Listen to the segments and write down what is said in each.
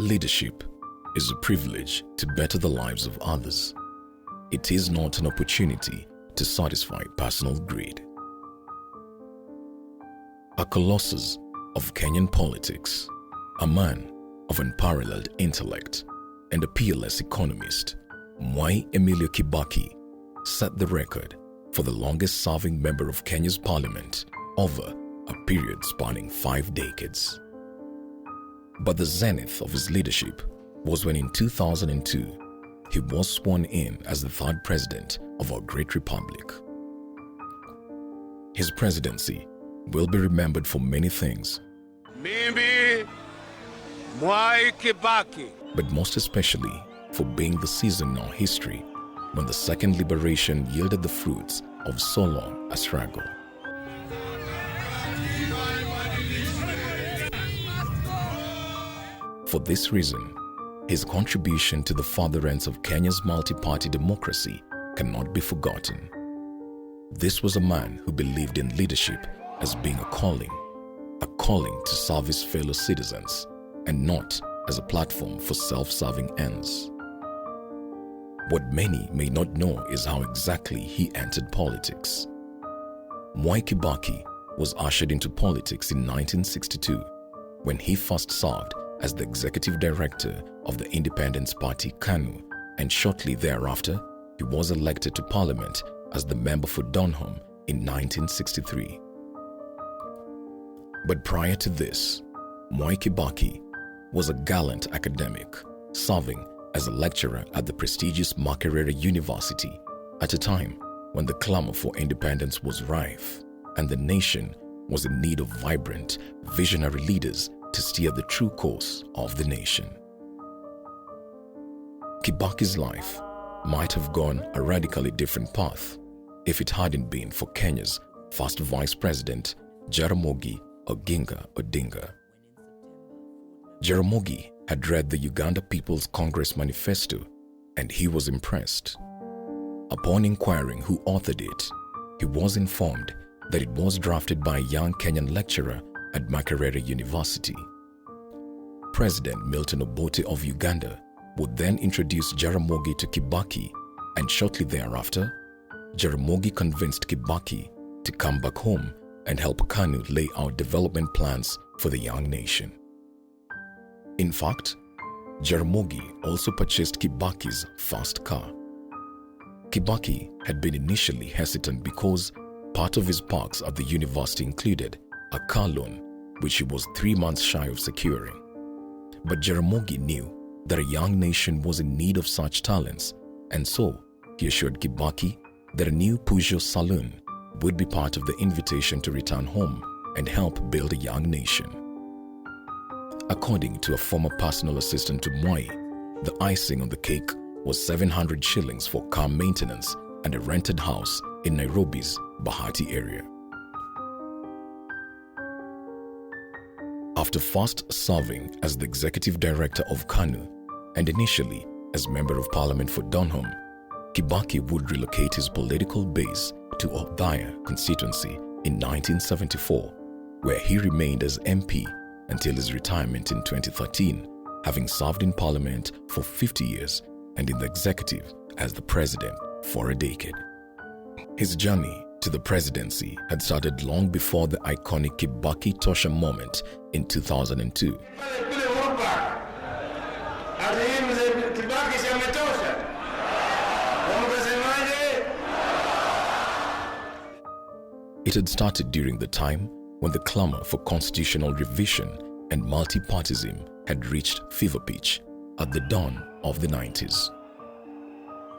Leadership is a privilege to better the lives of others. It is not an opportunity to satisfy personal greed. A colossus of Kenyan politics, a man of unparalleled intellect, and a peerless economist, Mwai Kibaki set the record for the longest-serving member of Kenya's parliament over a period spanning 5 decades. But the zenith of his leadership was when in 2002, he was sworn in as the 3rd president of our great republic. His presidency will be remembered for many things. Mimi Mwai Kibaki. But most especially for being the season in our history when the second liberation yielded the fruits of so long a struggle. For this reason, his contribution to the furtherance of Kenya's multi-party democracy cannot be forgotten. This was a man who believed in leadership as being a calling to serve his fellow citizens, and not as a platform for self-serving ends. What many may not know is how exactly he entered politics. Mwai Kibaki was ushered into politics in 1962 when he first served as the executive director of the Independence Party KANU, and shortly thereafter, he was elected to parliament as the member for Donholm in 1963. But prior to this, Mwai Kibaki was a gallant academic, serving as a lecturer at the prestigious Makerere University at a time when the clamor for independence was rife and the nation was in need of vibrant, visionary leaders to steer the true course of the nation. Kibaki's life might have gone a radically different path if it hadn't been for Kenya's first vice president, Jaramogi Oginga Odinga. Jaramogi had read the Uganda People's Congress Manifesto, and he was impressed. Upon inquiring who authored it, he was informed that it was drafted by a young Kenyan lecturer at Makerere University. President Milton Obote of Uganda would then introduce Jaramogi to Kibaki, and shortly thereafter, Jaramogi convinced Kibaki to come back home and help KANU lay out development plans for the young nation. In fact, Jaramogi also purchased Kibaki's first car. Kibaki had been initially hesitant because part of his perks at the university included a car loan, which he was 3 months shy of securing. But Jaramogi knew that a young nation was in need of such talents, and so he assured Kibaki that a new Peugeot saloon would be part of the invitation to return home and help build a young nation. According to a former personal assistant to Mwai, the icing on the cake was 700 shillings for car maintenance and a rented house in Nairobi's Bahati area. After first serving as the executive director of KANU and initially as member of parliament for Donholm, Kibaki would relocate his political base to Othaya constituency in 1974, where he remained as MP until his retirement in 2013, having served in parliament for 50 years and in the executive as the president for a decade. His journey to the presidency had started long before the iconic Kibaki Tosha moment in 2002. It had started during the time when the clamor for constitutional revision and multi-partyism had reached fever pitch at the dawn of the 90s.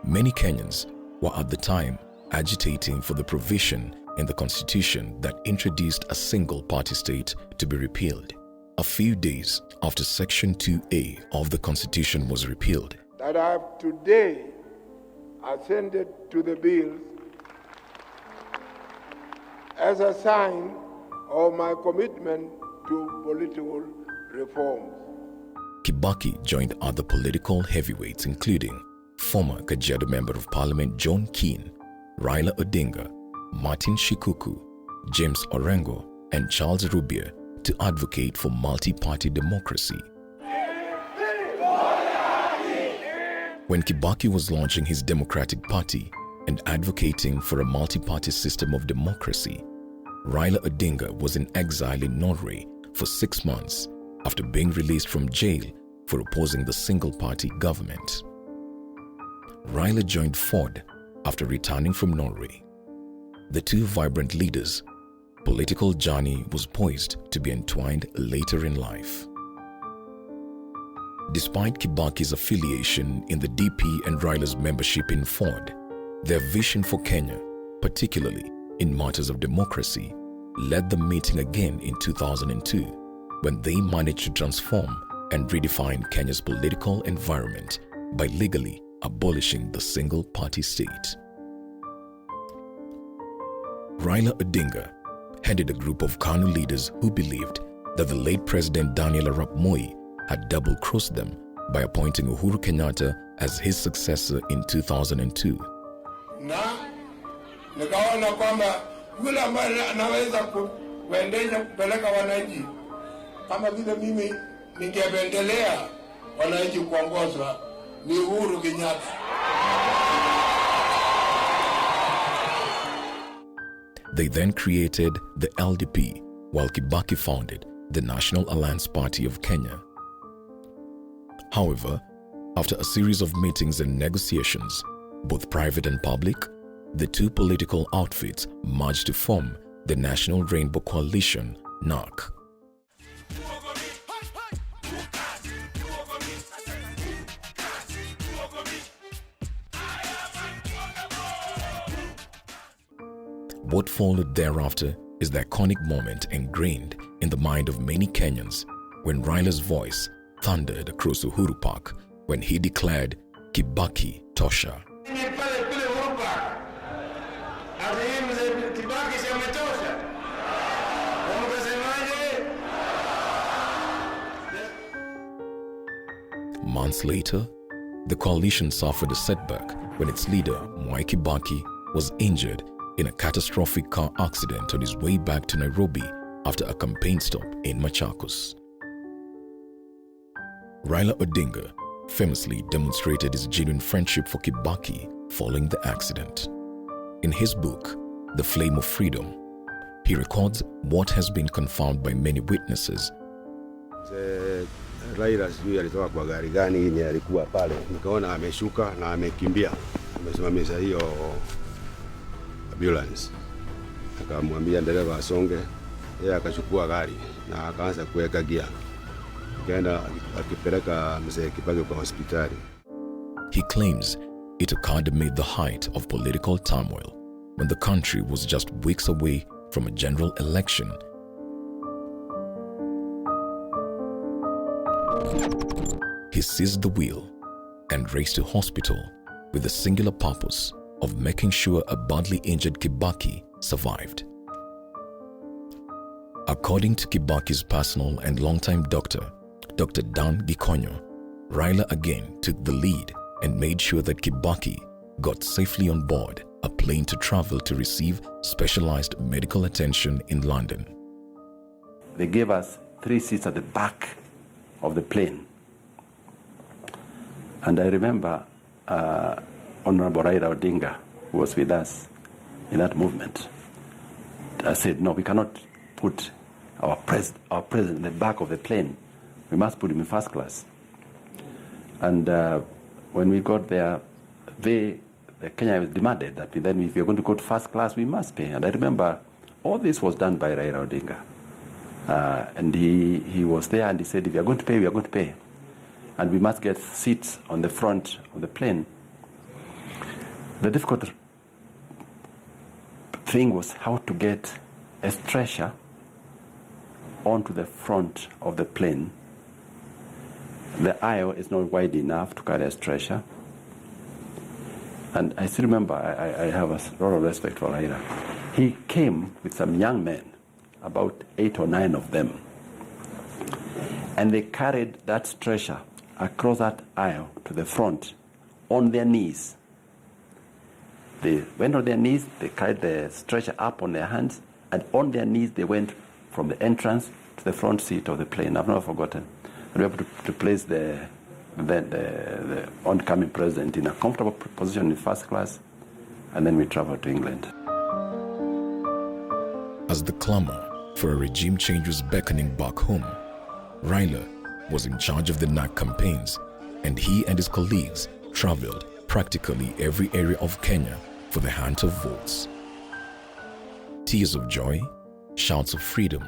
Many Kenyans were at the time agitating for the provision in the constitution that introduced a single-party state to be repealed. A few days after Section 2A of the constitution was repealed, that I have today assented to the bill as a sign of my commitment to political reforms. Kibaki joined other political heavyweights including former Kajiado Member of Parliament John Keane, Raila Odinga, Martin Shikuku, James Orengo, and Charles Rubia to advocate for multi-party democracy. When Kibaki was launching his Democratic Party and advocating for a multi-party system of democracy, Raila Odinga was in exile in Norway for 6 months after being released from jail for opposing the single-party government. Raila joined Ford after returning from Norway. The two vibrant leaders' political journey was poised to be entwined later in life. Despite Kibaki's affiliation in the DP and Raila's membership in Ford, their vision for Kenya, particularly in matters of democracy, led them meeting again in 2002 when they managed to transform and redefine Kenya's political environment by legally abolishing the single-party state. Raila Odinga headed a group of KANU leaders who believed that the late President Daniel Arap Moi had double-crossed them by appointing Uhuru Kenyatta as his successor in 2002. Na nikaona kwamba yule ambaye anaweza kuendelea kupeleka wananchi kama vile mimi ningependelea wananchi kuongozwa ni Uhuru Kenyatta. They then created the LDP, while Kibaki founded the National Alliance Party of Kenya. However, after a series of meetings and negotiations, both private and public, the two political outfits merged to form the National Rainbow Coalition, NARC. What followed thereafter is the iconic moment ingrained in the mind of many Kenyans when Raila's voice thundered across Uhuru Park when he declared Kibaki Tosha. Months later, the coalition suffered a setback when its leader, Mwai Kibaki, was injured in a catastrophic car accident on his way back to Nairobi after a campaign stop in Machakos. Raila Odinga famously demonstrated his genuine friendship for Kibaki following the accident. In his book, The Flame of Freedom, he records what has been confirmed by many witnesses. Raila sijui alitoka kwa gari gani yenye alikuwa pale. Nikaona ameshuka na amekimbia. Amesimamisha hiyo ambulance. Akamwambia dereva asonge, yeye akachukua gari na akaanza kuweka gia. Akaenda akipeleka mzee Kibaki kwa hospitali. He claims it occurred amid the height of political turmoil when the country was just weeks away from a general election. He seized the wheel and raced to hospital with the singular purpose of making sure a badly injured Kibaki survived. According to Kibaki's personal and longtime doctor, Dr. Dan Gikonyo, Raila again took the lead and made sure that Kibaki got safely on board a plane to travel to receive specialized medical attention in London. They gave us 3 seats at the back of the plane. And I remember Honorable Raila Odinga, who was with us in that movement, I said, no, we cannot put our president in the back of the plane. We must put him in first class. And when we got there, Kenya demanded that then if you're going to go to first class, we must pay. And I remember all this was done by Raila Odinga. And he was there and he said, if you're going to pay, we are going to pay. And we must get seats on the front of the plane. The difficult thing was how to get a stretcher onto the front of the plane. The aisle is not wide enough to carry a stretcher. And I still remember, I have a lot of respect for Raila. He came with some young men, about 8 or 9 of them. And they carried that stretcher across that aisle to the front on their knees. They went on their knees, they carried the stretcher up on their hands, and on their knees they went from the entrance to the front seat of the plane. I've never forgotten. And we have to place the the oncoming president in a comfortable position in first class, and then we traveled to England. As the clamor for a regime change was beckoning back home, Raila was in charge of the NAC campaigns, and he and his colleagues traveled practically every area of Kenya for the hunt of votes. Tears of joy, shouts of freedom,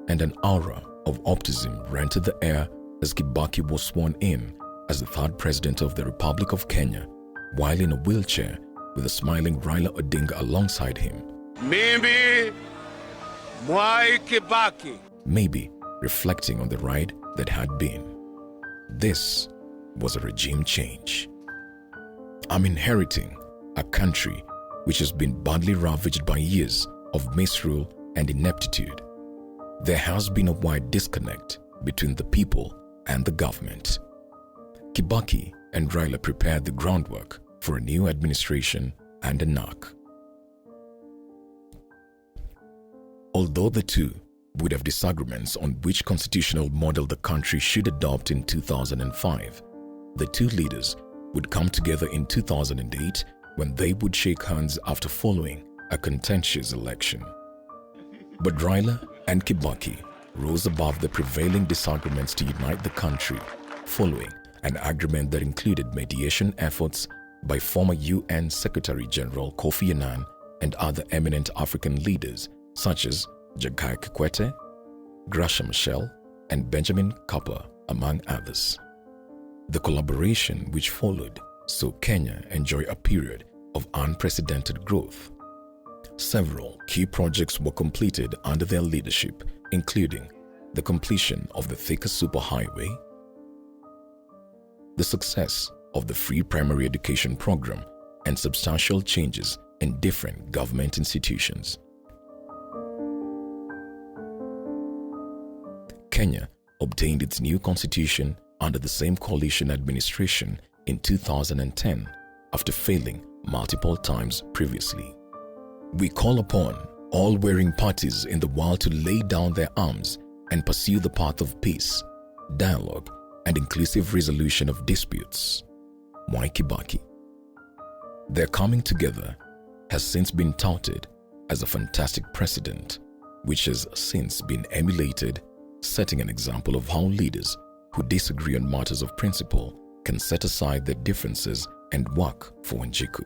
and an aura of optimism rented the air as Kibaki was sworn in as the third president of the Republic of Kenya, while in a wheelchair with a smiling Raila Odinga alongside him. Mimi Mwai Kibaki. Maybe reflecting on the ride that had been. This was a regime change. I'm inheriting a country which has been badly ravaged by years of misrule and ineptitude. There has been a wide disconnect between the people and the government. Kibaki and Raila prepared the groundwork for a new administration and a NAC. Although the two would have disagreements on which constitutional model the country should adopt in 2005, the two leaders would come together in 2008 when they would shake hands after following a contentious election. But Raila and Kibaki rose above the prevailing disagreements to unite the country, following an agreement that included mediation efforts by former UN Secretary-General Kofi Annan and other eminent African leaders such as Jakaya Kikwete, Gracia Machel, and Benjamin Kappa, among others. The collaboration which followed saw Kenya enjoy a period of unprecedented growth. Several key projects were completed under their leadership, including the completion of the Thika Superhighway, the success of the free primary education program, and substantial changes in different government institutions. Kenya obtained its new constitution under the same coalition administration in 2010 after failing multiple times previously. We call upon all warring parties in the world to lay down their arms and pursue the path of peace, dialogue, and inclusive resolution of disputes. Mwai Kibaki. Their coming together has since been touted as a fantastic precedent, which has since been emulated, setting an example of how leaders who disagree on matters of principle can set aside their differences and work for Wanjiku.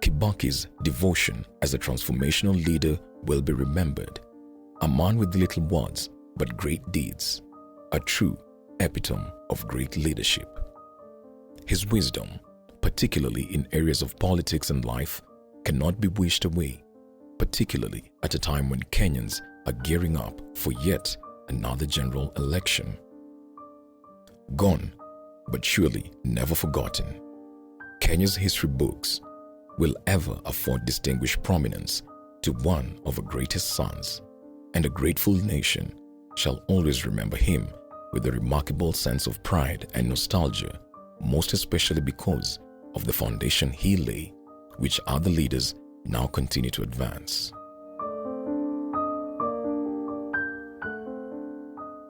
Kibaki's devotion as a transformational leader will be remembered. A man with little words but great deeds, a true epitome of great leadership. His wisdom, particularly in areas of politics and life, cannot be wished away, particularly at a time when Kenyans are gearing up for yet another general election. Gone, but surely never forgotten, Kenya's history books will ever afford distinguished prominence to one of our greatest sons, and a grateful nation shall always remember him with a remarkable sense of pride and nostalgia, most especially because of the foundation he laid, which other leaders now continue to advance.